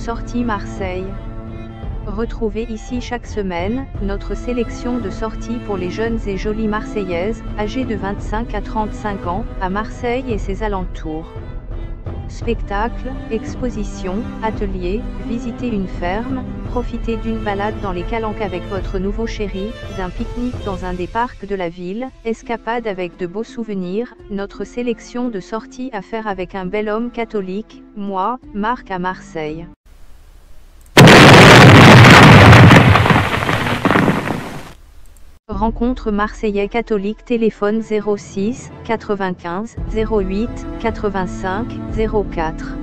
sorties Marseille. Retrouvez ici chaque semaine, notre sélection de sorties pour les jeunes et jolies Marseillaises, âgées de 25 à 35 ans, à Marseille et ses alentours. Spectacles, expositions, ateliers, visitez une ferme, profitez d'une balade dans les calanques avec votre nouveau chéri, d'un pique-nique dans un des parcs de la ville, escapade avec de beaux souvenirs, notre sélection de sorties à faire avec un bel homme catholique, moi, Marc à Marseille. Rencontre Marseillais catholique, téléphone 06 95 08 85 04.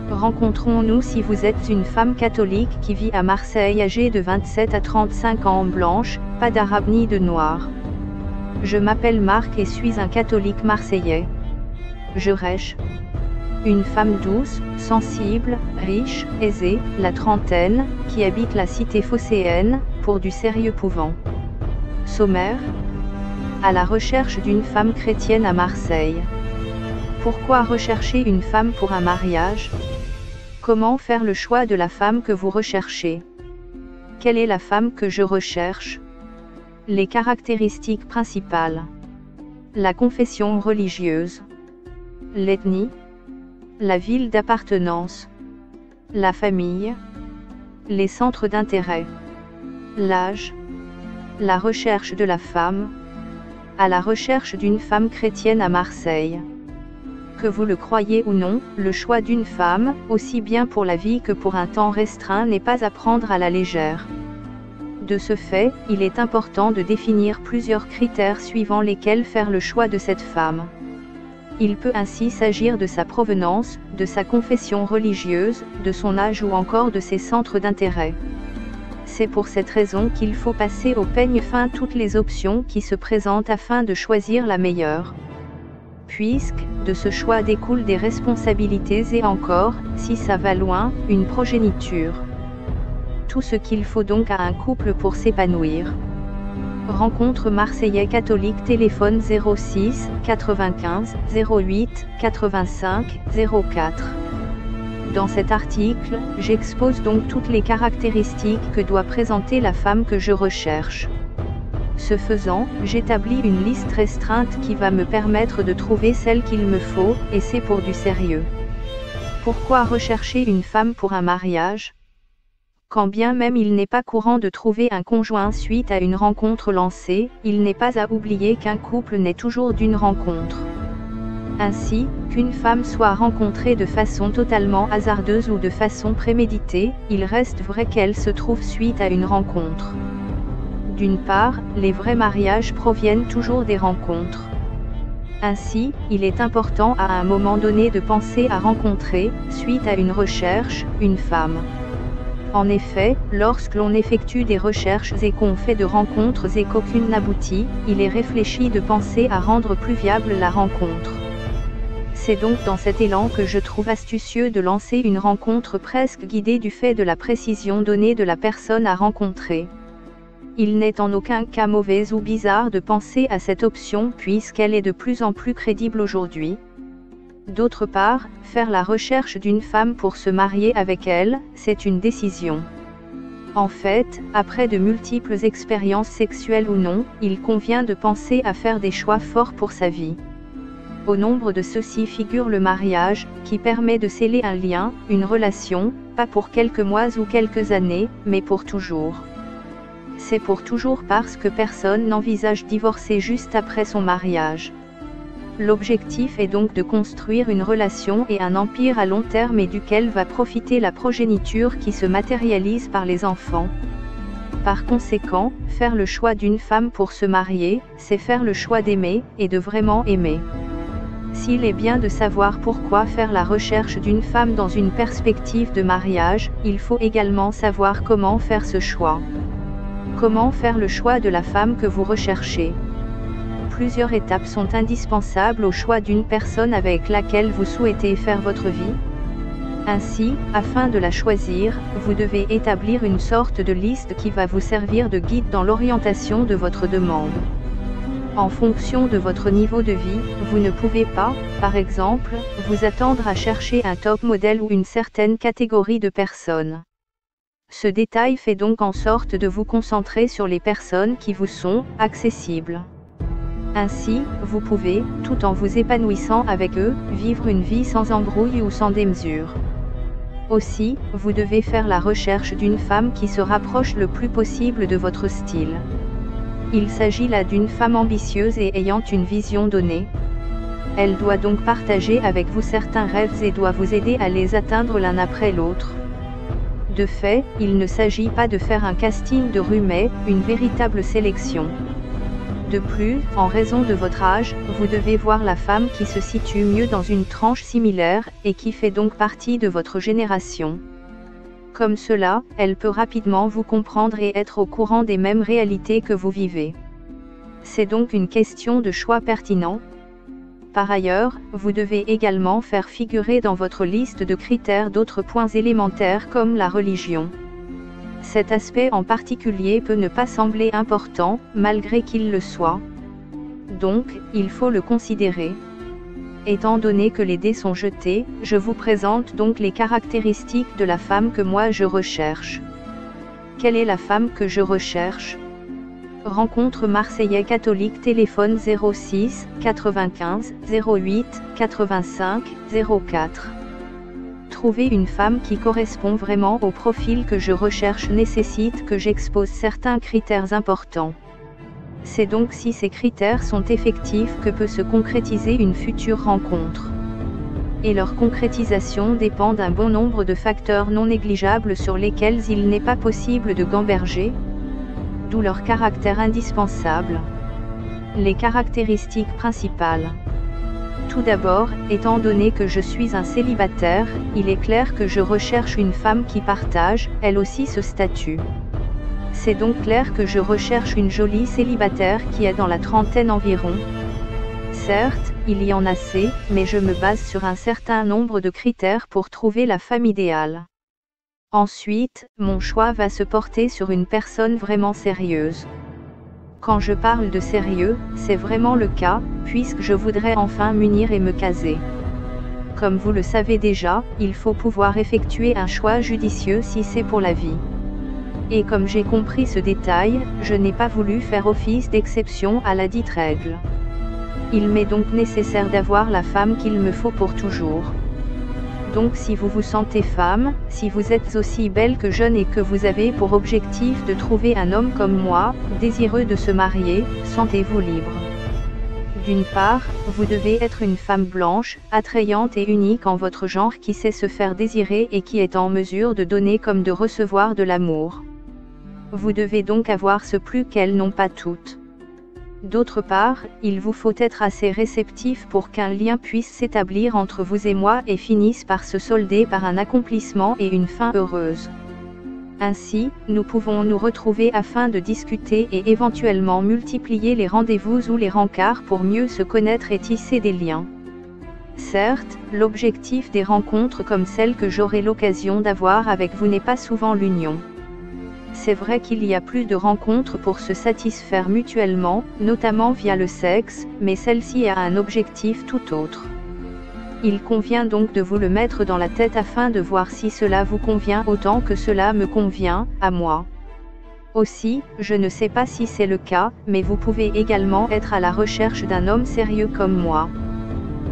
Rencontrons-nous si vous êtes une femme catholique qui vit à Marseille âgée de 27 à 35 ans, blanche, pas d'arabe ni de noir. Je m'appelle Marc et suis un catholique marseillais. Je rêche. Une femme douce, sensible, riche, aisée, la trentaine, qui habite la cité phocéenne, pour du sérieux pouvant. Sommaire. À la recherche d'une femme chrétienne à Marseille. Pourquoi rechercher une femme pour un mariage? Comment faire le choix de la femme que vous recherchez? Quelle est la femme que je recherche? Les caractéristiques principales. La confession religieuse. L'ethnie. La ville d'appartenance. La famille. Les centres d'intérêt. L'âge. La recherche de la femme. À la recherche d'une femme chrétienne à Marseille. Que vous le croyez ou non, le choix d'une femme, aussi bien pour la vie que pour un temps restreint, n'est pas à prendre à la légère. De ce fait, il est important de définir plusieurs critères suivant lesquels faire le choix de cette femme. Il peut ainsi s'agir de sa provenance, de sa confession religieuse, de son âge ou encore de ses centres d'intérêt. C'est pour cette raison qu'il faut passer au peigne fin toutes les options qui se présentent afin de choisir la meilleure. Puisque, de ce choix découlent des responsabilités et encore, si ça va loin, une progéniture. Tout ce qu'il faut donc à un couple pour s'épanouir. Rencontre Marseillais catholique, téléphone 06 95 08 85 04. Dans cet article, j'expose donc toutes les caractéristiques que doit présenter la femme que je recherche. Ce faisant, j'établis une liste restreinte qui va me permettre de trouver celle qu'il me faut, et c'est pour du sérieux. Pourquoi rechercher une femme pour un mariage? Quand bien même il n'est pas courant de trouver un conjoint suite à une rencontre lancée, il n'est pas à oublier qu'un couple naît toujours d'une rencontre. Ainsi, qu'une femme soit rencontrée de façon totalement hasardeuse ou de façon préméditée, il reste vrai qu'elle se trouve suite à une rencontre. D'une part, les vrais mariages proviennent toujours des rencontres. Ainsi, il est important à un moment donné de penser à rencontrer, suite à une recherche, une femme. En effet, lorsque l'on effectue des recherches et qu'on fait de rencontres et qu'aucune n'aboutit, il est réfléchi de penser à rendre plus viable la rencontre. C'est donc dans cet élan que je trouve astucieux de lancer une rencontre presque guidée du fait de la précision donnée de la personne à rencontrer. Il n'est en aucun cas mauvais ou bizarre de penser à cette option puisqu'elle est de plus en plus crédible aujourd'hui. D'autre part, faire la recherche d'une femme pour se marier avec elle, c'est une décision. En fait, après de multiples expériences sexuelles ou non, il convient de penser à faire des choix forts pour sa vie. Au nombre de ceux-ci figure le mariage, qui permet de sceller un lien, une relation, pas pour quelques mois ou quelques années, mais pour toujours. C'est pour toujours parce que personne n'envisage divorcer juste après son mariage. L'objectif est donc de construire une relation et un empire à long terme et duquel va profiter la progéniture qui se matérialise par les enfants. Par conséquent, faire le choix d'une femme pour se marier, c'est faire le choix d'aimer, et de vraiment aimer. S'il est bien de savoir pourquoi faire la recherche d'une femme dans une perspective de mariage, il faut également savoir comment faire ce choix. Comment faire le choix de la femme que vous recherchez? Plusieurs étapes sont indispensables au choix d'une personne avec laquelle vous souhaitez faire votre vie. Ainsi, afin de la choisir, vous devez établir une sorte de liste qui va vous servir de guide dans l'orientation de votre demande. En fonction de votre niveau de vie, vous ne pouvez pas, par exemple, vous attendre à chercher un top modèle ou une certaine catégorie de personnes. Ce détail fait donc en sorte de vous concentrer sur les personnes qui vous sont accessibles. Ainsi, vous pouvez, tout en vous épanouissant avec eux, vivre une vie sans embrouille ou sans démesure. Aussi, vous devez faire la recherche d'une femme qui se rapproche le plus possible de votre style. Il s'agit là d'une femme ambitieuse et ayant une vision donnée. Elle doit donc partager avec vous certains rêves et doit vous aider à les atteindre l'un après l'autre. De fait, il ne s'agit pas de faire un casting de rue mais une véritable sélection. De plus, en raison de votre âge, vous devez voir la femme qui se situe mieux dans une tranche similaire, et qui fait donc partie de votre génération. Comme cela, elle peut rapidement vous comprendre et être au courant des mêmes réalités que vous vivez. C'est donc une question de choix pertinent. Par ailleurs, vous devez également faire figurer dans votre liste de critères d'autres points élémentaires comme la religion. Cet aspect en particulier peut ne pas sembler important, malgré qu'il le soit. Donc, il faut le considérer. Étant donné que les dés sont jetés, je vous présente donc les caractéristiques de la femme que moi je recherche. Quelle est la femme que je recherche? Rencontre Marseillais catholique, téléphone 06 95 08 85 04. Trouver une femme qui correspond vraiment au profil que je recherche nécessite que j'expose certains critères importants. C'est donc si ces critères sont effectifs que peut se concrétiser une future rencontre. Et leur concrétisation dépend d'un bon nombre de facteurs non négligeables sur lesquels il n'est pas possible de gamberger, d'où leur caractère indispensable. Les caractéristiques principales. Tout d'abord, étant donné que je suis un célibataire, il est clair que je recherche une femme qui partage, elle aussi, ce statut. C'est donc clair que je recherche une jolie célibataire qui est dans la trentaine environ. Certes, il y en a assez, mais je me base sur un certain nombre de critères pour trouver la femme idéale. Ensuite, mon choix va se porter sur une personne vraiment sérieuse. Quand je parle de sérieux, c'est vraiment le cas, puisque je voudrais enfin m'unir et me caser. Comme vous le savez déjà, il faut pouvoir effectuer un choix judicieux si c'est pour la vie. Et comme j'ai compris ce détail, je n'ai pas voulu faire office d'exception à la dite règle. Il m'est donc nécessaire d'avoir la femme qu'il me faut pour toujours. Donc si vous vous sentez femme, si vous êtes aussi belle que jeune et que vous avez pour objectif de trouver un homme comme moi, désireux de se marier, sentez-vous libre. D'une part, vous devez être une femme blanche, attrayante et unique en votre genre qui sait se faire désirer et qui est en mesure de donner comme de recevoir de l'amour. Vous devez donc avoir ce plus qu'elles n'ont pas toutes. D'autre part, il vous faut être assez réceptif pour qu'un lien puisse s'établir entre vous et moi et finisse par se solder par un accomplissement et une fin heureuse. Ainsi, nous pouvons nous retrouver afin de discuter et éventuellement multiplier les rendez-vous ou les rencarts pour mieux se connaître et tisser des liens. Certes, l'objectif des rencontres comme celle que j'aurai l'occasion d'avoir avec vous n'est pas souvent l'union. C'est vrai qu'il y a plus de rencontres pour se satisfaire mutuellement, notamment via le sexe, mais celle-ci a un objectif tout autre. Il convient donc de vous le mettre dans la tête afin de voir si cela vous convient autant que cela me convient, à moi. Aussi, je ne sais pas si c'est le cas, mais vous pouvez également être à la recherche d'un homme sérieux comme moi.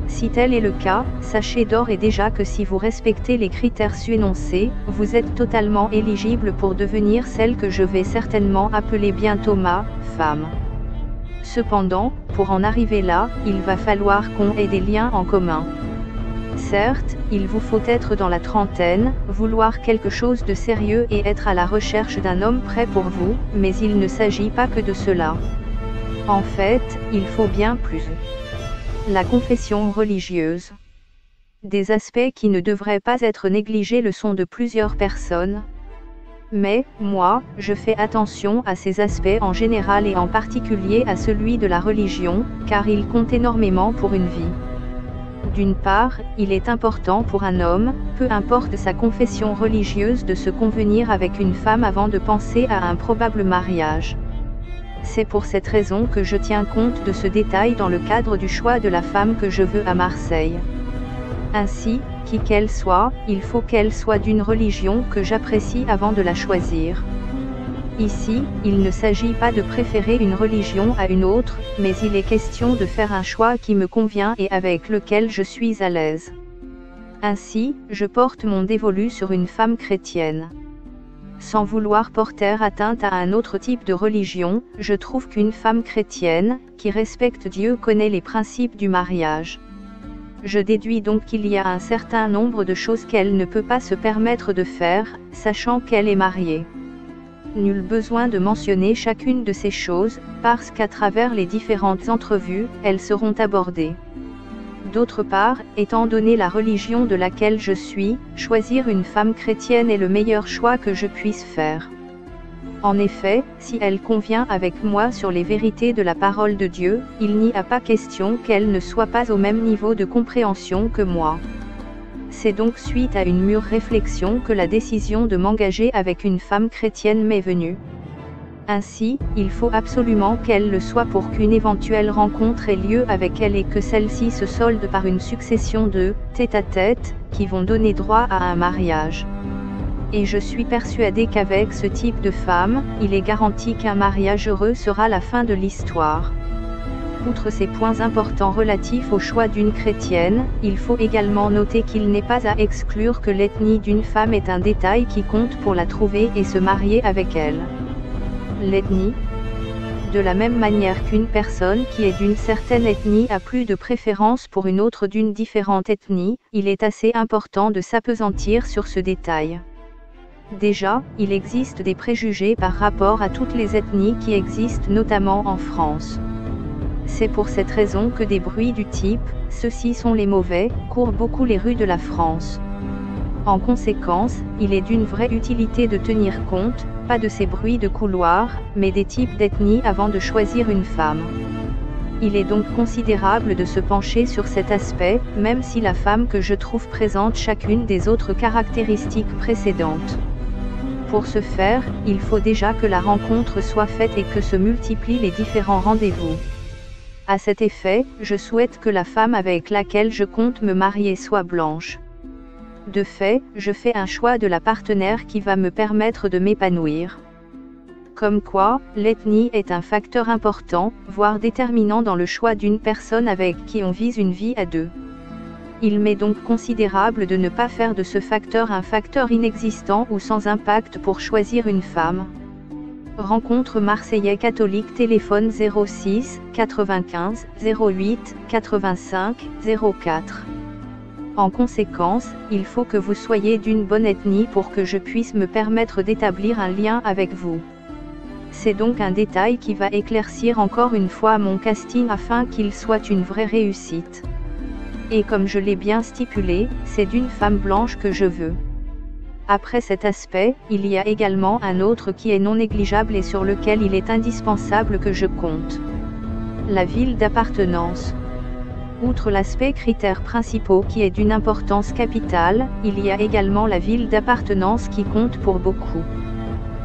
Si tel est le cas, sachez d'ores et déjà que si vous respectez les critères su-énoncés, vous êtes totalement éligible pour devenir celle que je vais certainement appeler bientôt ma femme. Cependant, pour en arriver là, il va falloir qu'on ait des liens en commun. Certes, il vous faut être dans la trentaine, vouloir quelque chose de sérieux et être à la recherche d'un homme prêt pour vous, mais il ne s'agit pas que de cela. En fait, il faut bien plus. La confession religieuse. Des aspects qui ne devraient pas être négligés le sont de plusieurs personnes. Mais, moi, je fais attention à ces aspects en général et en particulier à celui de la religion, car il compte énormément pour une vie. D'une part, il est important pour un homme, peu importe sa confession religieuse, de se convenir avec une femme avant de penser à un probable mariage. C'est pour cette raison que je tiens compte de ce détail dans le cadre du choix de la femme que je veux à Marseille. Ainsi, qui qu'elle soit, il faut qu'elle soit d'une religion que j'apprécie avant de la choisir. Ici, il ne s'agit pas de préférer une religion à une autre, mais il est question de faire un choix qui me convient et avec lequel je suis à l'aise. Ainsi, je porte mon dévolu sur une femme chrétienne. Sans vouloir porter atteinte à un autre type de religion, je trouve qu'une femme chrétienne, qui respecte Dieu, connaît les principes du mariage. Je déduis donc qu'il y a un certain nombre de choses qu'elle ne peut pas se permettre de faire, sachant qu'elle est mariée. Nul besoin de mentionner chacune de ces choses, parce qu'à travers les différentes entrevues, elles seront abordées. D'autre part, étant donné la religion de laquelle je suis, choisir une femme chrétienne est le meilleur choix que je puisse faire. En effet, si elle convient avec moi sur les vérités de la parole de Dieu, il n'y a pas question qu'elle ne soit pas au même niveau de compréhension que moi. C'est donc suite à une mûre réflexion que la décision de m'engager avec une femme chrétienne m'est venue. Ainsi, il faut absolument qu'elle le soit pour qu'une éventuelle rencontre ait lieu avec elle et que celle-ci se solde par une succession de tête-à-tête qui vont donner droit à un mariage. Et je suis persuadé qu'avec ce type de femme, il est garanti qu'un mariage heureux sera la fin de l'histoire. Outre ces points importants relatifs au choix d'une chrétienne, il faut également noter qu'il n'est pas à exclure que l'ethnie d'une femme est un détail qui compte pour la trouver et se marier avec elle. L'ethnie. De la même manière qu'une personne qui est d'une certaine ethnie a plus de préférence pour une autre d'une différente ethnie, il est assez important de s'appesantir sur ce détail. Déjà, il existe des préjugés par rapport à toutes les ethnies qui existent notamment en France. C'est pour cette raison que des bruits du type « ceux-ci sont les mauvais » courent beaucoup les rues de la France. En conséquence, il est d'une vraie utilité de tenir compte, pas de ces bruits de couloir, mais des types d'ethnie avant de choisir une femme. Il est donc considérable de se pencher sur cet aspect, même si la femme que je trouve présente chacune des autres caractéristiques précédentes. Pour ce faire, il faut déjà que la rencontre soit faite et que se multiplient les différents rendez-vous. À cet effet, je souhaite que la femme avec laquelle je compte me marier soit blanche. De fait, je fais un choix de la partenaire qui va me permettre de m'épanouir. Comme quoi, l'ethnie est un facteur important, voire déterminant dans le choix d'une personne avec qui on vise une vie à deux. Il m'est donc considérable de ne pas faire de ce facteur un facteur inexistant ou sans impact pour choisir une femme. Rencontre Marseillais catholique, téléphone 06 95 08 85 04. En conséquence, il faut que vous soyez d'une bonne ethnie pour que je puisse me permettre d'établir un lien avec vous. C'est donc un détail qui va éclaircir encore une fois mon casting afin qu'il soit une vraie réussite. Et comme je l'ai bien stipulé, c'est d'une femme blanche que je veux. Après cet aspect, il y a également un autre qui est non négligeable et sur lequel il est indispensable que je compte. La ville d'appartenance. Outre l'aspect critère principaux qui est d'une importance capitale, il y a également la ville d'appartenance qui compte pour beaucoup.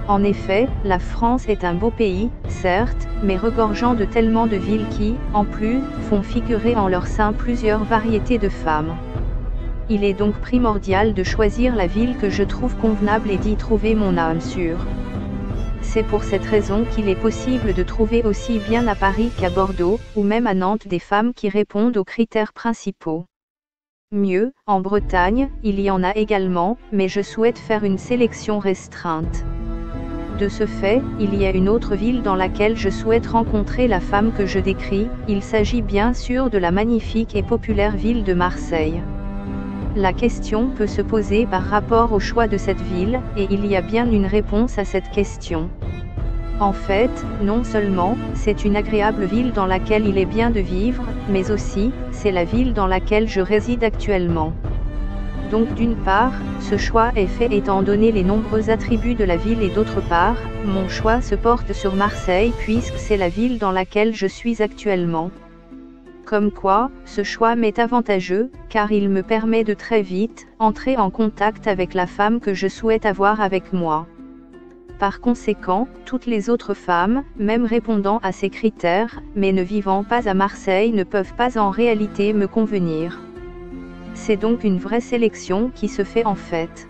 En effet, la France est un beau pays, certes, mais regorgeant de tellement de villes qui, en plus, font figurer en leur sein plusieurs variétés de femmes. Il est donc primordial de choisir la ville que je trouve convenable et d'y trouver mon âme sûre. C'est pour cette raison qu'il est possible de trouver aussi bien à Paris qu'à Bordeaux, ou même à Nantes des femmes qui répondent aux critères principaux. Mieux, en Bretagne, il y en a également, mais je souhaite faire une sélection restreinte. De ce fait, il y a une autre ville dans laquelle je souhaite rencontrer la femme que je décris, il s'agit bien sûr de la magnifique et populaire ville de Marseille. La question peut se poser par rapport au choix de cette ville, et il y a bien une réponse à cette question. En fait, non seulement, c'est une agréable ville dans laquelle il est bien de vivre, mais aussi, c'est la ville dans laquelle je réside actuellement. Donc d'une part, ce choix est fait étant donné les nombreux attributs de la ville et d'autre part, mon choix se porte sur Marseille puisque c'est la ville dans laquelle je suis actuellement. Comme quoi, ce choix m'est avantageux, car il me permet de très vite entrer en contact avec la femme que je souhaite avoir avec moi. Par conséquent, toutes les autres femmes, même répondant à ces critères, mais ne vivant pas à Marseille ne peuvent pas en réalité me convenir. C'est donc une vraie sélection qui se fait en fait.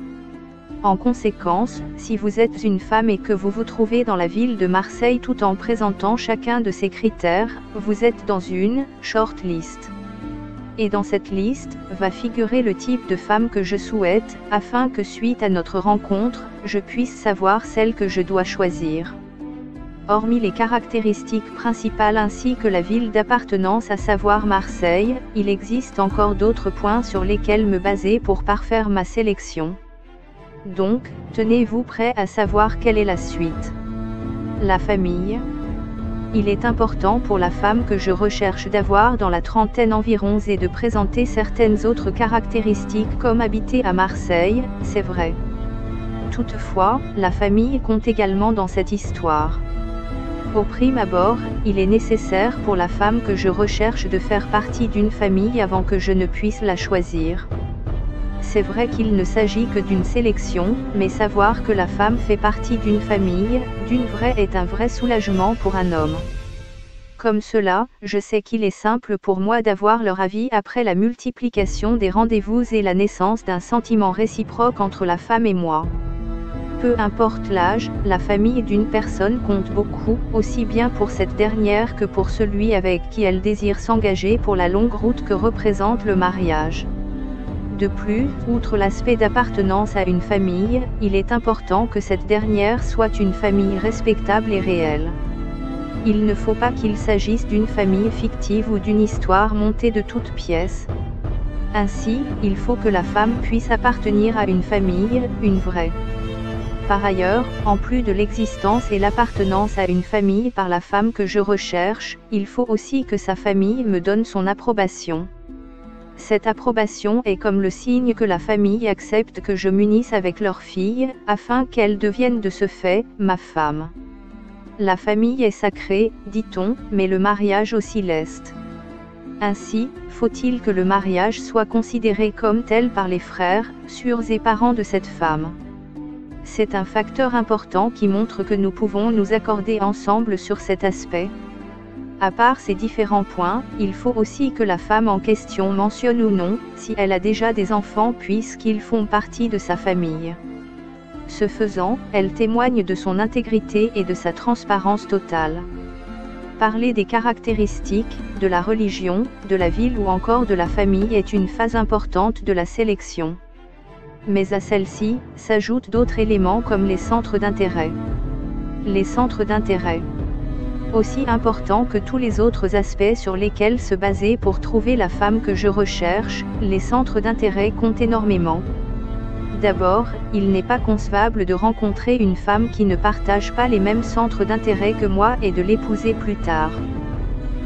En conséquence, si vous êtes une femme et que vous vous trouvez dans la ville de Marseille tout en présentant chacun de ces critères, vous êtes dans une short list. Et dans cette liste, va figurer le type de femme que je souhaite, afin que suite à notre rencontre, je puisse savoir celle que je dois choisir. Hormis les caractéristiques principales ainsi que la ville d'appartenance à savoir Marseille, il existe encore d'autres points sur lesquels me baser pour parfaire ma sélection. Donc, tenez-vous prêt à savoir quelle est la suite. La famille. Il est important pour la femme que je recherche d'avoir dans la trentaine environ et de présenter certaines autres caractéristiques comme habiter à Marseille, c'est vrai. Toutefois, la famille compte également dans cette histoire. Au prime abord, il est nécessaire pour la femme que je recherche de faire partie d'une famille avant que je ne puisse la choisir. C'est vrai qu'il ne s'agit que d'une sélection, mais savoir que la femme fait partie d'une famille, d'une vraie est un vrai soulagement pour un homme. Comme cela, je sais qu'il est simple pour moi d'avoir leur avis après la multiplication des rendez-vous et la naissance d'un sentiment réciproque entre la femme et moi. Peu importe l'âge, la famille d'une personne compte beaucoup, aussi bien pour cette dernière que pour celui avec qui elle désire s'engager pour la longue route que représente le mariage. De plus, outre l'aspect d'appartenance à une famille, il est important que cette dernière soit une famille respectable et réelle. Il ne faut pas qu'il s'agisse d'une famille fictive ou d'une histoire montée de toutes pièces. Ainsi, il faut que la femme puisse appartenir à une famille, une vraie. Par ailleurs, en plus de l'existence et l'appartenance à une famille par la femme que je recherche, il faut aussi que sa famille me donne son approbation. Cette approbation est comme le signe que la famille accepte que je m'unisse avec leur fille, afin qu'elle devienne de ce fait, ma femme. La famille est sacrée, dit-on, mais le mariage aussi l'est. Ainsi, faut-il que le mariage soit considéré comme tel par les frères, sœurs et parents de cette femme. C'est un facteur important qui montre que nous pouvons nous accorder ensemble sur cet aspect. À part ces différents points, il faut aussi que la femme en question mentionne ou non, si elle a déjà des enfants puisqu'ils font partie de sa famille. Ce faisant, elle témoigne de son intégrité et de sa transparence totale. Parler des caractéristiques, de la religion, de la ville ou encore de la famille est une phase importante de la sélection. Mais à celle-ci, s'ajoutent d'autres éléments comme les centres d'intérêt. Les centres d'intérêt. Aussi importants que tous les autres aspects sur lesquels se baser pour trouver la femme que je recherche, les centres d'intérêt comptent énormément. D'abord, il n'est pas concevable de rencontrer une femme qui ne partage pas les mêmes centres d'intérêt que moi et de l'épouser plus tard.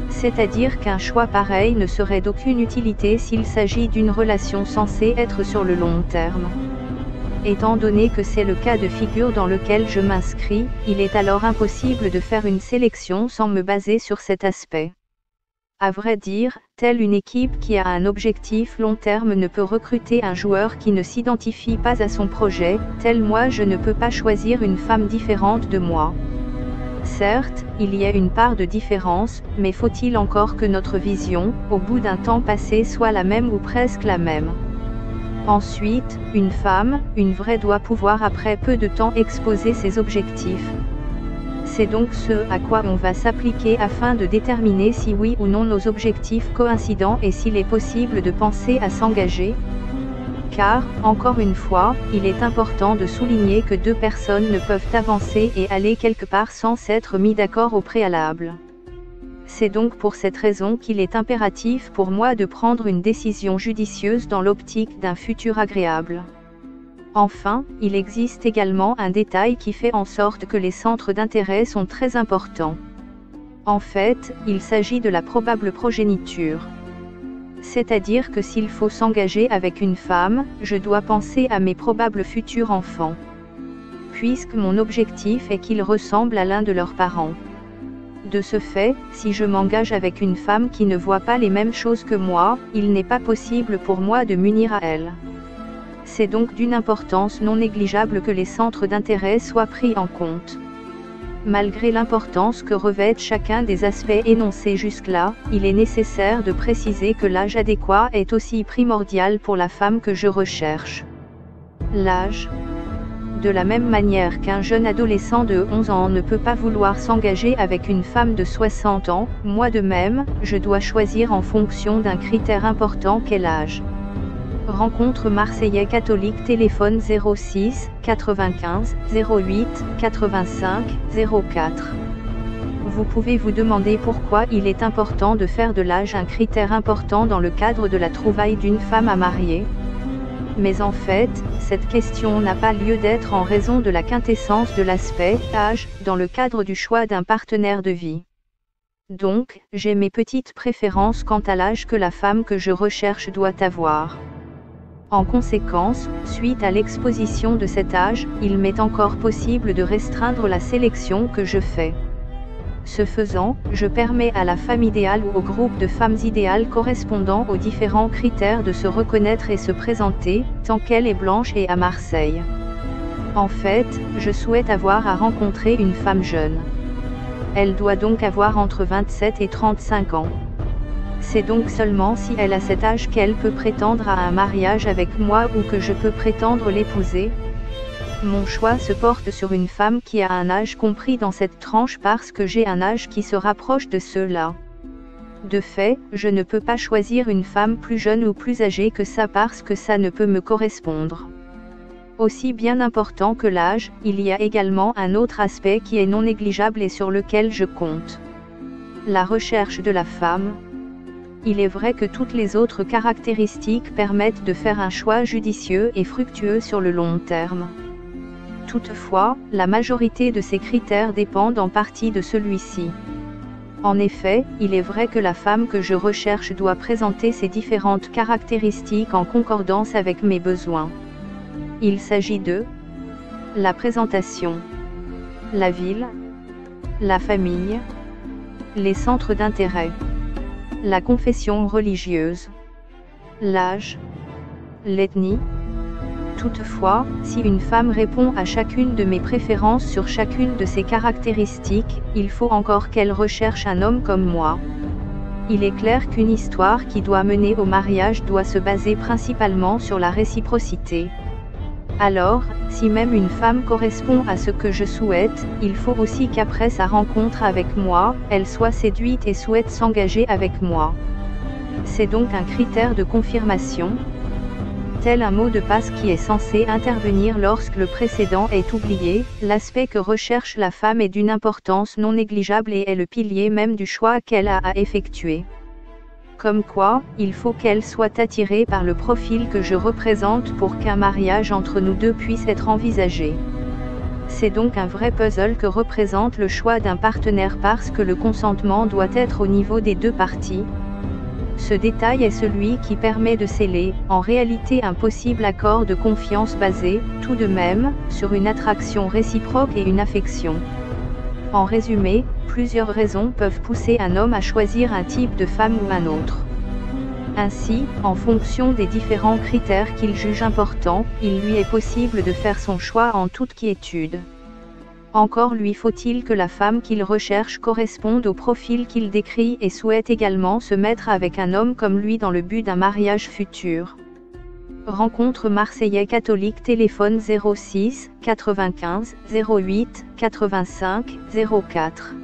C'est-à-dire qu'un choix pareil ne serait d'aucune utilité s'il s'agit d'une relation censée être sur le long terme. Étant donné que c'est le cas de figure dans lequel je m'inscris, il est alors impossible de faire une sélection sans me baser sur cet aspect. À vrai dire, telle une équipe qui a un objectif long terme ne peut recruter un joueur qui ne s'identifie pas à son projet, tel moi je ne peux pas choisir une femme différente de moi. Certes, il y a une part de différence, mais faut-il encore que notre vision, au bout d'un temps passé soit la même ou presque la même. Ensuite, une femme, une vraie doit pouvoir après peu de temps exposer ses objectifs. C'est donc ce à quoi on va s'appliquer afin de déterminer si oui ou non nos objectifs coïncident et s'il est possible de penser à s'engager. Car, encore une fois, il est important de souligner que deux personnes ne peuvent avancer et aller quelque part sans s'être mis d'accord au préalable. C'est donc pour cette raison qu'il est impératif pour moi de prendre une décision judicieuse dans l'optique d'un futur agréable. Enfin, il existe également un détail qui fait en sorte que les centres d'intérêt sont très importants. En fait, il s'agit de la probable progéniture. C'est-à-dire que s'il faut s'engager avec une femme, je dois penser à mes probables futurs enfants. Puisque mon objectif est qu'ils ressemblent à l'un de leurs parents. De ce fait, si je m'engage avec une femme qui ne voit pas les mêmes choses que moi, il n'est pas possible pour moi de m'unir à elle. C'est donc d'une importance non négligeable que les centres d'intérêt soient pris en compte. Malgré l'importance que revêtent chacun des aspects énoncés jusque-là, il est nécessaire de préciser que l'âge adéquat est aussi primordial pour la femme que je recherche. L'âge. De la même manière qu'un jeune adolescent de 11 ans ne peut pas vouloir s'engager avec une femme de 60 ans, moi de même, je dois choisir en fonction d'un critère important qu'est l'âge. Rencontre Marseillais catholique, téléphone 06 95 08 85 04. Vous pouvez vous demander pourquoi il est important de faire de l'âge un critère important dans le cadre de la trouvaille d'une femme à marier. Mais en fait, cette question n'a pas lieu d'être en raison de la quintessence de l'aspect âge dans le cadre du choix d'un partenaire de vie. Donc, j'ai mes petites préférences quant à l'âge que la femme que je recherche doit avoir. En conséquence, suite à l'exposition de cet âge, il m'est encore possible de restreindre la sélection que je fais. Ce faisant, je permets à la femme idéale ou au groupe de femmes idéales correspondant aux différents critères de se reconnaître et se présenter, tant qu'elle est blanche et à Marseille. En fait, je souhaite avoir à rencontrer une femme jeune. Elle doit donc avoir entre 27 et 35 ans. C'est donc seulement si elle a cet âge qu'elle peut prétendre à un mariage avec moi ou que je peux prétendre l'épouser. Mon choix se porte sur une femme qui a un âge compris dans cette tranche parce que j'ai un âge qui se rapproche de ceux-là. De fait, je ne peux pas choisir une femme plus jeune ou plus âgée que ça parce que ça ne peut me correspondre. Aussi bien important que l'âge, il y a également un autre aspect qui est non négligeable et sur lequel je compte. La recherche de la femme. Il est vrai que toutes les autres caractéristiques permettent de faire un choix judicieux et fructueux sur le long terme. Toutefois, la majorité de ces critères dépendent en partie de celui-ci. En effet, il est vrai que la femme que je recherche doit présenter ces différentes caractéristiques en concordance avec mes besoins. Il s'agit de la présentation, la ville, la famille, les centres d'intérêt, la confession religieuse, l'âge, l'ethnie. Toutefois, si une femme répond à chacune de mes préférences sur chacune de ces caractéristiques, il faut encore qu'elle recherche un homme comme moi. Il est clair qu'une histoire qui doit mener au mariage doit se baser principalement sur la réciprocité. Alors, si même une femme correspond à ce que je souhaite, il faut aussi qu'après sa rencontre avec moi, elle soit séduite et souhaite s'engager avec moi. C'est donc un critère de confirmation, tel un mot de passe qui est censé intervenir lorsque le précédent est oublié. L'aspect que recherche la femme est d'une importance non négligeable et est le pilier même du choix qu'elle a à effectuer. Comme quoi, il faut qu'elle soit attirée par le profil que je représente pour qu'un mariage entre nous deux puisse être envisagé. C'est donc un vrai puzzle que représente le choix d'un partenaire parce que le consentement doit être au niveau des deux parties. Ce détail est celui qui permet de sceller, en réalité, un possible accord de confiance basé, tout de même, sur une attraction réciproque et une affection. En résumé, plusieurs raisons peuvent pousser un homme à choisir un type de femme ou un autre. Ainsi, en fonction des différents critères qu'il juge importants, il lui est possible de faire son choix en toute quiétude. Encore lui faut-il que la femme qu'il recherche corresponde au profil qu'il décrit et souhaite également se mettre avec un homme comme lui dans le but d'un mariage futur. Rencontre Marseillais catholique, téléphone 06 95 08 85 04.